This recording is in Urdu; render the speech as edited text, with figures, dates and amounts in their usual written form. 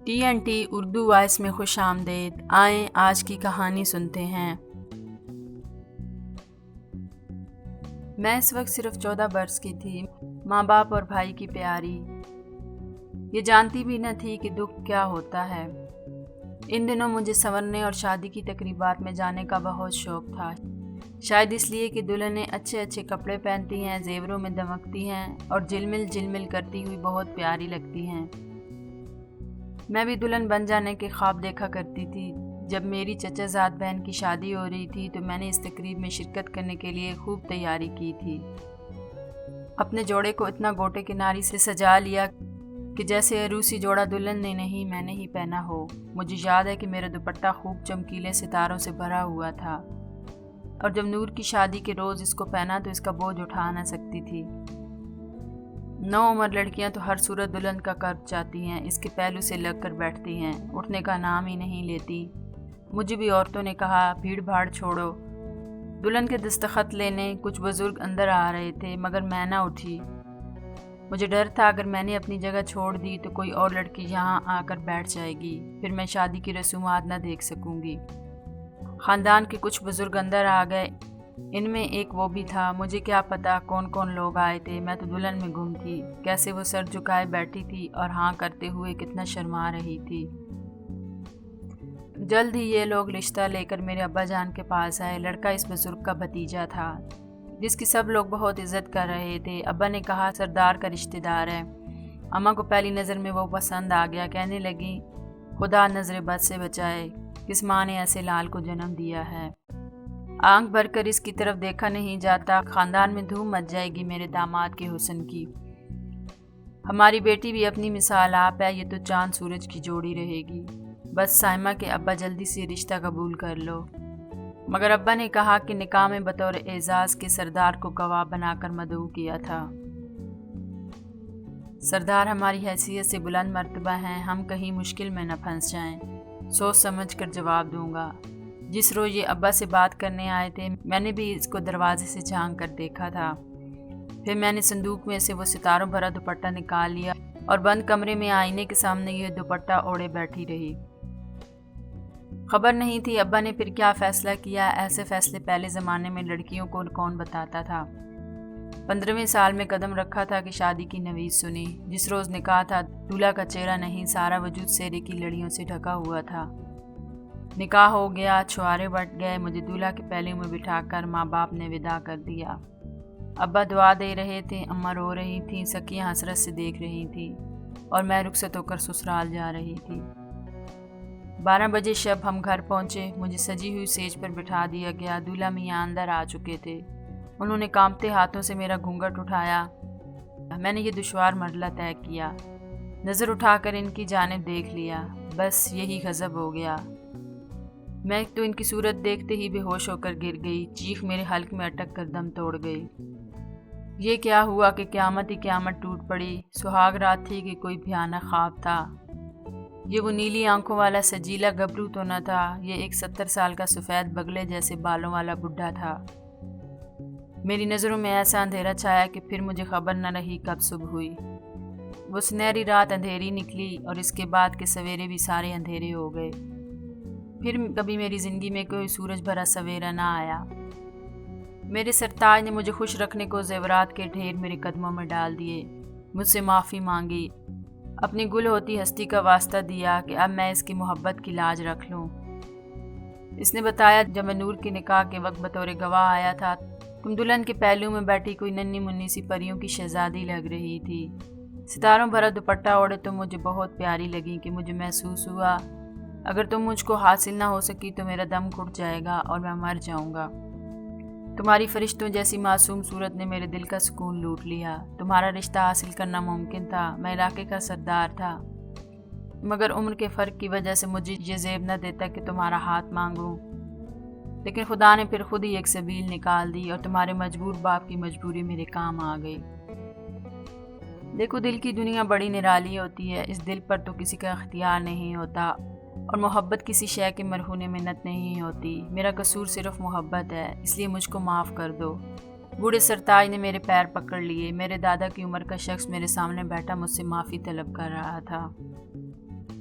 TNT اردو وائس میں خوش آمدید۔ آئیں آج کی کہانی سنتے ہیں۔ میں اس وقت صرف 14 برس کی تھی، ماں باپ اور بھائی کی پیاری۔ یہ جانتی بھی نہ تھی کہ دکھ کیا ہوتا ہے۔ ان دنوں مجھے سنورنے اور شادی کی تقریبات میں جانے کا بہت شوق تھا، شاید اس لیے کہ دلہنیں اچھے اچھے کپڑے پہنتی ہیں، زیوروں میں دمکتی ہیں اور جلمل جلمل کرتی ہوئی بہت پیاری لگتی ہیں۔ میں بھی دلہن بن جانے کے خواب دیکھا کرتی تھی۔ جب میری چچا زاد بہن کی شادی ہو رہی تھی تو میں نے اس تقریب میں شرکت کرنے کے لیے خوب تیاری کی تھی۔ اپنے جوڑے کو اتنا گوٹے کناری سے سجا لیا کہ جیسے عروسی جوڑا دلہن نے نہیں میں نے ہی پہنا ہو۔ مجھے یاد ہے کہ میرا دوپٹہ خوب چمکیلے ستاروں سے بھرا ہوا تھا، اور جب نور کی شادی کے روز اس کو پہنا تو اس کا بوجھ اٹھا نہ سکتی تھی۔ نوعمر لڑکیاں تو ہر صورت دلہن کا قرب چاہتی ہیں، اس کے پہلو سے لگ کر بیٹھتی ہیں، اٹھنے کا نام ہی نہیں لیتی۔ مجھے بھی عورتوں نے کہا بھیڑ بھاڑ چھوڑو، دلہن کے دستخط لینے کچھ بزرگ اندر آ رہے تھے، مگر میں نہ اٹھی۔ مجھے ڈر تھا اگر میں نے اپنی جگہ چھوڑ دی تو کوئی اور لڑکی یہاں آ کر بیٹھ جائے گی، پھر میں شادی کی رسومات نہ دیکھ سکوں گی۔ خاندان کے کچھ بزرگ اندر آ گئے، ان میں ایک وہ بھی تھا۔ مجھے کیا پتا کون کون لوگ آئے تھے، میں تو دلہن میں گم تھی، کیسے وہ سر جھکائے بیٹھی تھی اور ہاں کرتے ہوئے کتنا شرما رہی تھی۔ جلد ہی یہ لوگ رشتہ لے کر میرے ابا جان کے پاس آئے۔ لڑکا اس بزرگ کا بھتیجا تھا جس کی سب لوگ بہت عزت کر رہے تھے۔ ابا نے کہا سردار کا رشتہ دار ہے۔ اماں کو پہلی نظر میں وہ پسند آ گیا، کہنے لگی خدا نظر بد سے بچائے، کس ماں نے ایسے لال کو جنم دیا ہے، آنکھ بھر کر اس کی طرف دیکھا نہیں جاتا، خاندان میں دھوم مچ جائے گی میرے داماد کے حسن کی۔ ہماری بیٹی بھی اپنی مثال آپ ہے، یہ تو چاند سورج کی جوڑی رہے گی، بس سائمہ کے ابا جلدی سے رشتہ قبول کر لو۔ مگر ابا نے کہا کہ نکاح میں بطور اعزاز کے سردار کو گواہ بنا کر مدعو کیا تھا۔ سردار ہماری حیثیت سے بلند مرتبہ ہیں، ہم کہیں مشکل میں نہ پھنس جائیں، سوچ سمجھ کر جواب دوں گا۔ جس روز یہ ابا سے بات کرنے آئے تھے میں نے بھی اس کو دروازے سے جھانک کر دیکھا تھا۔ پھر میں نے صندوق میں سے وہ ستاروں بھرا دوپٹہ نکال لیا اور بند کمرے میں آئینے کے سامنے یہ دوپٹہ اوڑھے بیٹھی رہی۔ خبر نہیں تھی ابا نے پھر کیا فیصلہ کیا، ایسے فیصلے پہلے زمانے میں لڑکیوں کو کون بتاتا تھا۔ 15ویں سال میں قدم رکھا تھا کہ شادی کی نوید سنی۔ جس روز نکاح تھا دولہا کا چہرہ نہیں، سارا وجود سہرے کی لڑیوں سے ڈھکا ہوا تھا۔ نکاح ہو گیا، چھوارے بٹ گئے، مجھے دولہا کے پہلو میں بٹھا کر ماں باپ نے وداع کر دیا۔ ابا دعا دے رہے تھے، اماں رو رہی تھیں، سکیاں حسرت سے دیکھ رہی تھیں، اور میں رخصت ہو کر سسرال جا رہی تھی۔ 12 بجے شب ہم گھر پہنچے، مجھے سجی ہوئی سیج پر بٹھا دیا گیا۔ دولہا میاں اندر آ چکے تھے، انہوں نے کانپتے ہاتھوں سے میرا گھونگھٹ اٹھایا۔ میں نے یہ دشوار مرحلہ طے کیا، نظر اٹھا کر ان کی جانب دیکھ لیا، بس یہی غضب ہو گیا۔ میں تو ان کی صورت دیکھتے ہی بے ہوش ہو کر گر گئی، چیخ میرے حلق میں اٹک کر دم توڑ گئی۔ یہ کیا ہوا کہ قیامت ہی قیامت ٹوٹ پڑی، سہاگ رات تھی کہ کوئی بھیانک خواب تھا۔ یہ وہ نیلی آنکھوں والا سجیلا گبرو تو نہ تھا، یہ ایک 70 سال کا سفید بگلے جیسے بالوں والا بڈھا تھا۔ میری نظروں میں ایسا اندھیرا چھایا کہ پھر مجھے خبر نہ رہی کب صبح ہوئی۔ وہ سنہری رات اندھیری نکلی اور اس کے بعد کے سویرے بھی سارے اندھیرے ہو گئے۔ پھر کبھی میری زندگی میں کوئی سورج بھرا سویرا نہ آیا۔ میرے سرتاج نے مجھے خوش رکھنے کو زیورات کے ڈھیر میرے قدموں میں ڈال دیے، مجھ سے معافی مانگی، اپنی گل ہوتی ہستی کا واسطہ دیا کہ اب میں اس کی محبت کی لاج رکھ لوں۔ اس نے بتایا جب میں نور کے نکاح کے وقت بطور گواہ آیا تھا تم دلہن کے پہلو میں بیٹھی کوئی ننھی منی سی پریوں کی شہزادی لگ رہی تھی، ستاروں بھرا دوپٹہ اوڑھے تم مجھے بہت پیاری لگی کہ مجھے محسوس ہوا اگر تم مجھ کو حاصل نہ ہو سکی تو میرا دم گھٹ جائے گا اور میں مر جاؤں گا۔ تمہاری فرشتوں جیسی معصوم صورت نے میرے دل کا سکون لوٹ لیا۔ تمہارا رشتہ حاصل کرنا ممکن تھا، میں علاقے کا سردار تھا، مگر عمر کے فرق کی وجہ سے مجھے یہ زیب نہ دیتا کہ تمہارا ہاتھ مانگوں، لیکن خدا نے پھر خود ہی ایک سبیل نکال دی اور تمہارے مجبور باپ کی مجبوری میرے کام آ گئی۔ دیکھو دل کی دنیا بڑی نرالی ہوتی ہے، اس دل پر تو کسی کا اختیار نہیں ہوتا، اور محبت کسی شے کے مرہون منت نہیں ہوتی۔ میرا قصور صرف محبت ہے، اس لیے مجھ کو معاف کر دو۔ بوڑھے سرتاج نے میرے پیر پکڑ لیے۔ میرے دادا کی عمر کا شخص میرے سامنے بیٹھا مجھ سے معافی طلب کر رہا تھا۔